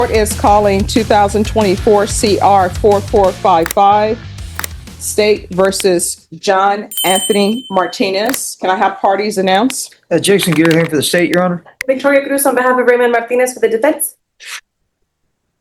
Court is calling 2024 CR 4455, State versus John Anthony Martinez. Can I have parties announced? Jason Gear here for the state, Your Honor. Victoria Cruz on behalf of Raymond Martinez for the defense.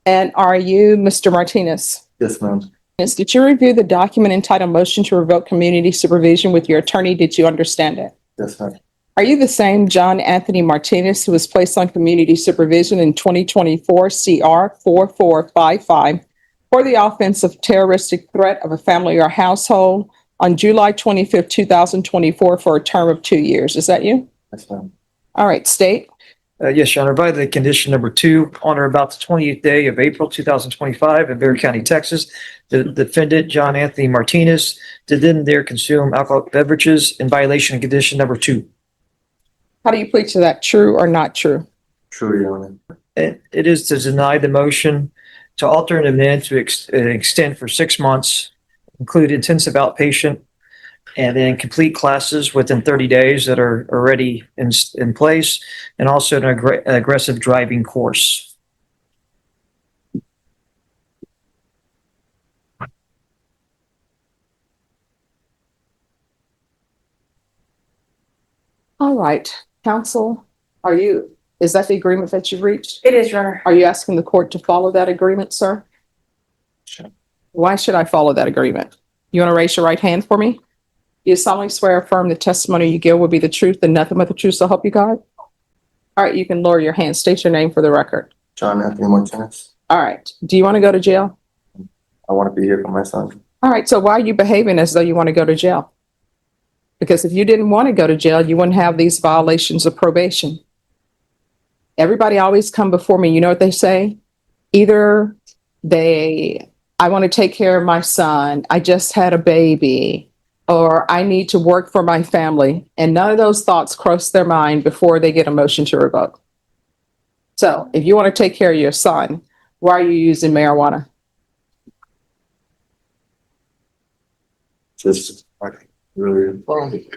And are you Mr. Martinez? Yes, ma'am. Yes. Did you review the document entitled Motion to Revoke Community Supervision with your attorney? Did you understand it? Yes, ma'am. Are you the same John Anthony Martinez who was placed on community supervision in 2024 CR 4455 for the offense of terroristic threat of a family or household on July 25th, 2024 for a term of 2 years? Is that you? Yes, ma'am. All right, state. Yes, Your Honor. By the condition number 2, on or about the 28th day of April 2025 in Bexar County, Texas, the defendant, John Anthony Martinez, did then there consume alcoholic beverages in violation of condition number 2. How do you plead to that? True or not true? True, Your Honor. It is to deny the motion to alter and amend to extend for 6 months, include intensive outpatient, and then complete classes within 30 days that are already in place, and also an aggressive driving course. All right, counsel, is that the agreement that you've reached? It is, Your Honor. Are you asking the court to follow that agreement, sir? Sure. Why should I follow that agreement? You want to raise your right hand for me? You solemnly swear or affirm the testimony you give will be the truth and nothing but the truth, so help you God? All right, you can lower your hand. State your name for the record. John Anthony Martinez. All right. Do you want to go to jail? I want to be here for my son. All right. So why are you behaving as though you want to go to jail? Because if you didn't want to go to jail, you wouldn't have these violations of probation. Everybody always come before me. You know what they say? Either I want to take care of my son. I just had a baby. Or I need to work for my family. And none of those thoughts cross their mind before they get a motion to revoke. So if you want to take care of your son, why are you using marijuana? Just really.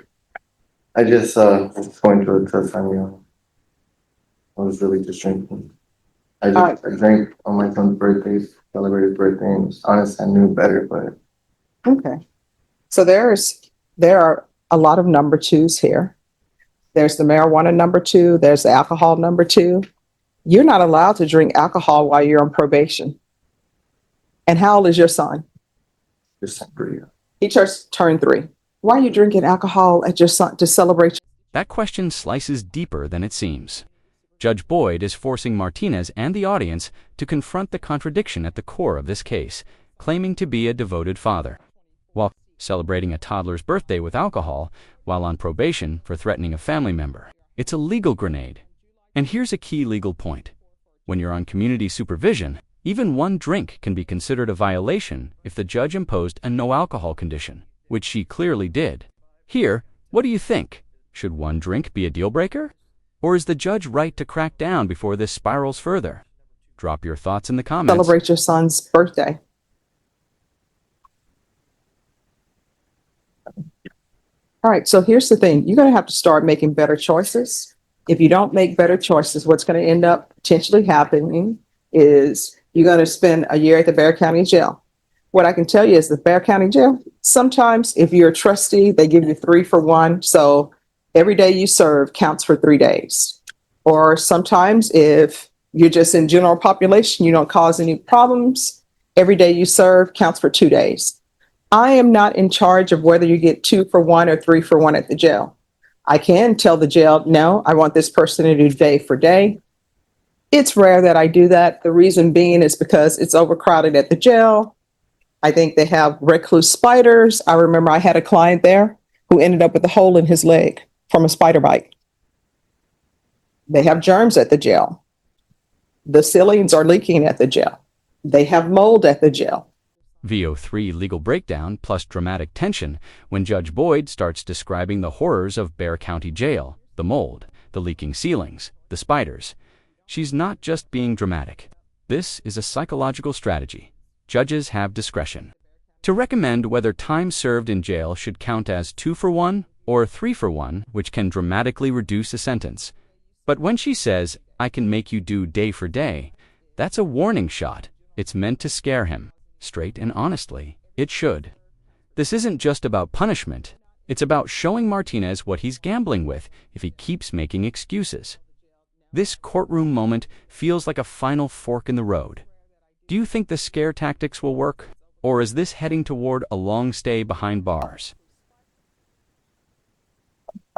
I just was going to a test on you. I was really just drinking. I drank on my son's birthday, celebrated birthday, and honestly, I knew better, but. Okay. So there are a lot of number 2s here. There's the marijuana number 2. There's the alcohol number 2. You're not allowed to drink alcohol while you're on probation. And how old is your son? Just 3. He just turned 3. Why are you drinking alcohol at your son to celebrate? That question slices deeper than it seems. Judge Boyd is forcing Martinez and the audience to confront the contradiction at the core of this case, claiming to be a devoted father, while celebrating a toddler's birthday with alcohol while on probation for threatening a family member. It's a legal grenade. And here's a key legal point. When you're on community supervision, even one drink can be considered a violation if the judge imposed a no alcohol condition, which she clearly did. Here, what do you think? Should one drink be a deal breaker? Or is the judge right to crack down before this spirals further? Drop your thoughts in the comments. Celebrate your son's birthday. All right, so here's the thing. You're going to have to start making better choices. If you don't make better choices, what's going to end up potentially happening is you're going to spend a year at the Bexar County Jail. What I can tell you is the Bexar County Jail, sometimes if you're a trustee, they give you 3 for 1. So every day you serve counts for 3 days. Or sometimes if you're just in general population, you don't cause any problems, every day you serve counts for 2 days. I am not in charge of whether you get 2 for 1 or 3 for 1 at the jail. I can tell the jail, no, I want this person to do day for day. It's rare that I do that. The reason being is because it's overcrowded at the jail. I think they have recluse spiders. I remember I had a client there who ended up with a hole in his leg from a spider bite. They have germs at the jail. The ceilings are leaking at the jail. They have mold at the jail. VO3 legal breakdown plus dramatic tension when Judge Boyd starts describing the horrors of Bexar County Jail, the mold, the leaking ceilings, the spiders. She's not just being dramatic. This is a psychological strategy. Judges have discretion to recommend whether time served in jail should count as 2 for 1 or 3 for 1, which can dramatically reduce a sentence. But when she says, I can make you do day for day, That's a warning shot. It's meant to scare him. Straight and honestly, it should. This isn't just about punishment. It's about showing Martinez what he's gambling with if he keeps making excuses. This courtroom moment feels like a final fork in the road. Do you think the scare tactics will work? Or is this heading toward a long stay behind bars?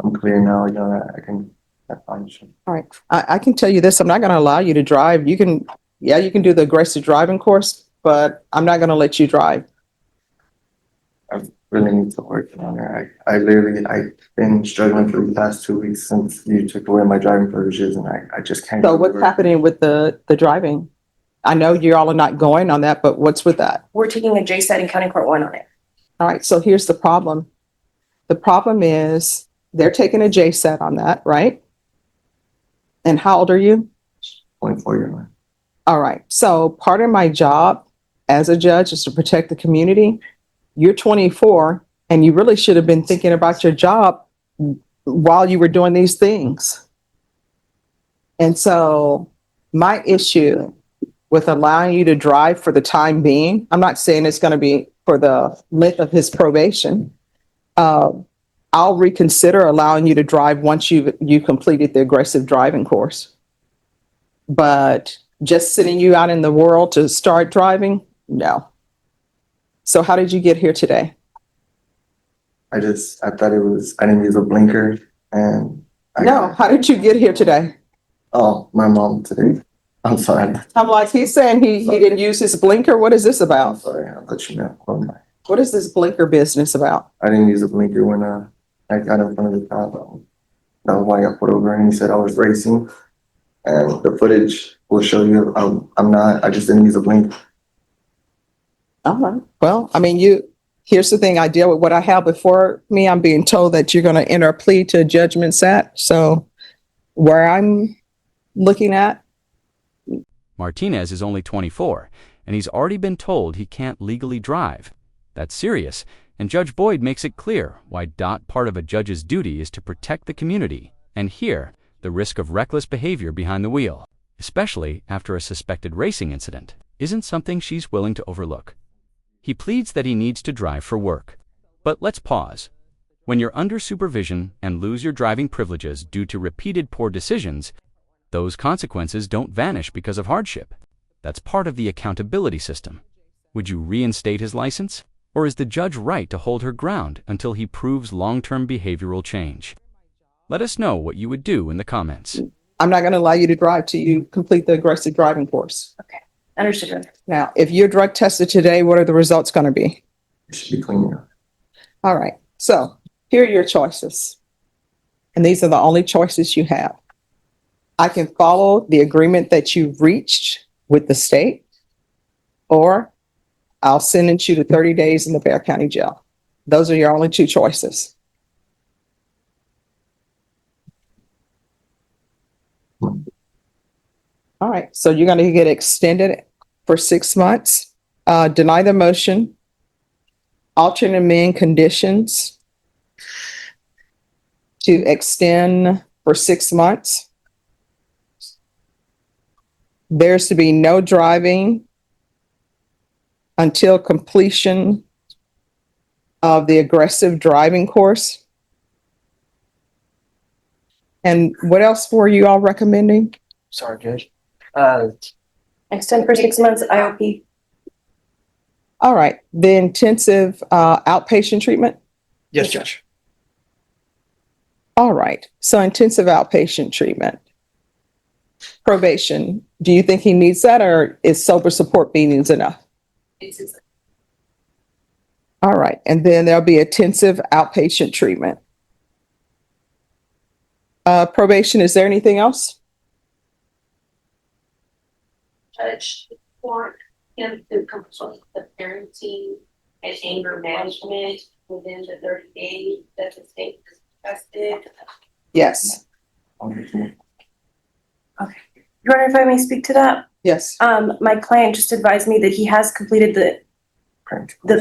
I'm clear now, I can, that's fine. All right. I can tell you this, I'm not going to allow you to drive. You can do the aggressive driving course, but I'm not going to let you drive. I really need to work on it. I've been struggling for the past 2 weeks since you took away my driving privileges, and I just can't. So what's happening with the driving? I know you all are not going on that, but what's with that? We're taking a JSET in County Court 1 on it. All right. So here's the problem. The problem is they're taking a JSET on that, right? And how old are you? 24 year old. All right. So part of my job as a judge is to protect the community. You're 24 and you really should have been thinking about your job while you were doing these things. And so my issue with allowing you to drive for the time being, I'm not saying it's going to be for the length of his probation. I'll reconsider allowing you to drive once you completed the aggressive driving course. But just sending you out in the world to start driving, no. So how did you get here today? I thought I didn't use a blinker, and How did you get here today? Oh, my mom today. I'm sorry. I'm like, he's saying he didn't use his blinker. What is this I'm about? sorry. I'll let you know. What is this blinker business about? I didn't use a blinker when I got in front of the cop. That was why I got pulled over, and he said I was racing. And the footage will show you I'm not. I just didn't use a blinker. All right. Well, I mean, here's the thing. I deal with what I have before me. I'm being told that you're going to enter a plea to judgment sat. So where I'm looking at. Martinez is only 24, and he's already been told he can't legally drive. That's serious, and Judge Boyd makes it clear why part of a judge's duty is to protect the community, and here, the risk of reckless behavior behind the wheel, especially after a suspected racing incident, isn't something she's willing to overlook. He pleads that he needs to drive for work. But let's pause. When you're under supervision and lose your driving privileges due to repeated poor decisions, those consequences don't vanish because of hardship. That's part of the accountability system. Would you reinstate his license? Or is the judge right to hold her ground until he proves long-term behavioral change? Let us know what you would do in the comments. I'm not going to allow you to drive till you complete the aggressive driving course. Okay. Understood, Your Honor. Now, if you're drug tested today, what are the results going to be? It should be clean. All right. So here are your choices. And these are the only choices you have. I can follow the agreement that you've reached with the state, or I'll sentence you to 30 days in the Bexar County Jail. Those are your only two choices. All right, so you're going to get extended for 6 months. Deny the motion. Alternate amend conditions to extend for 6 months. There's to be no driving until completion of the aggressive driving course. And what else were you all recommending? Sorry, Judge. Extend for 6 months IOP. All right, the intensive outpatient treatment. Yes, Judge. All right, so intensive outpatient treatment. Probation, do you think he needs that, or is sober support meetings enough? All right, and then there'll be intensive outpatient treatment. Probation, is there anything else? Judge, want him to complete the parenting and anger management within the 30 days that the state has requested. Yes. Your Honor, if I may speak to that. Yes. My client just advised me that he has completed the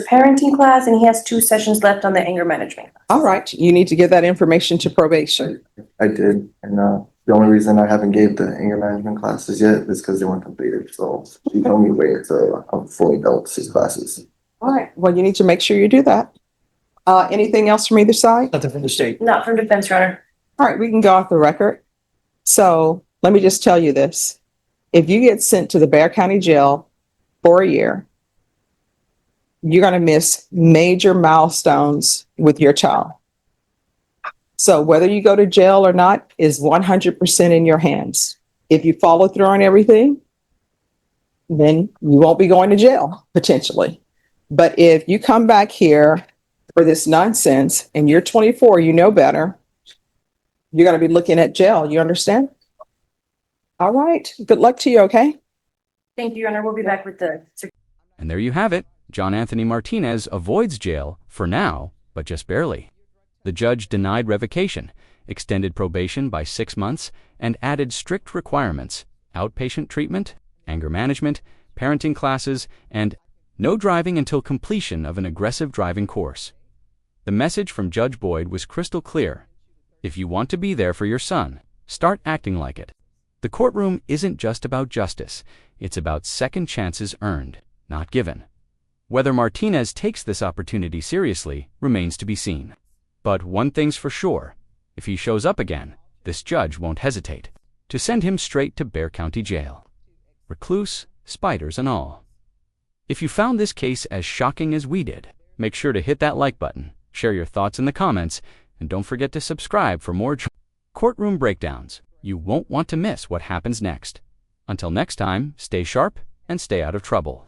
parenting class and he has 2 sessions left on the anger management class. All right, you need to give that information to probation. I did, and The only reason I haven't gave the anger management classes yet is because they weren't completed, so she told me wait until I'm fully done with these classes. All right, well, you need to make sure you do that. Anything else from either side? Nothing from the state. Not from defense, Your Honor. All right, we can go off the record. So let me just tell you this. If you get sent to the Bexar County Jail for a year, you're going to miss major milestones with your child. So whether you go to jail or not is 100% in your hands. If you follow through on everything, then you won't be going to jail potentially. But if you come back here for this nonsense and you're 24, you know better, you're going to be looking at jail. You understand? All right. Good luck to you. Okay. Thank you, Your Honor. We'll be back with the. And there you have it. John Anthony Martinez avoids jail for now, but just barely. The judge denied revocation, extended probation by 6 months, and added strict requirements: outpatient treatment, anger management, parenting classes, and no driving until completion of an aggressive driving course. The message from Judge Boyd was crystal clear. If you want to be there for your son, start acting like it. The courtroom isn't just about justice. It's about second chances earned, not given. Whether Martinez takes this opportunity seriously remains to be seen. But one thing's for sure, if he shows up again, this judge won't hesitate to send him straight to Bexar County Jail. Recluse, spiders and all. If you found this case as shocking as we did, make sure to hit that like button, share your thoughts in the comments, and don't forget to subscribe for more courtroom breakdowns. You won't want to miss what happens next. Until next time, stay sharp and stay out of trouble.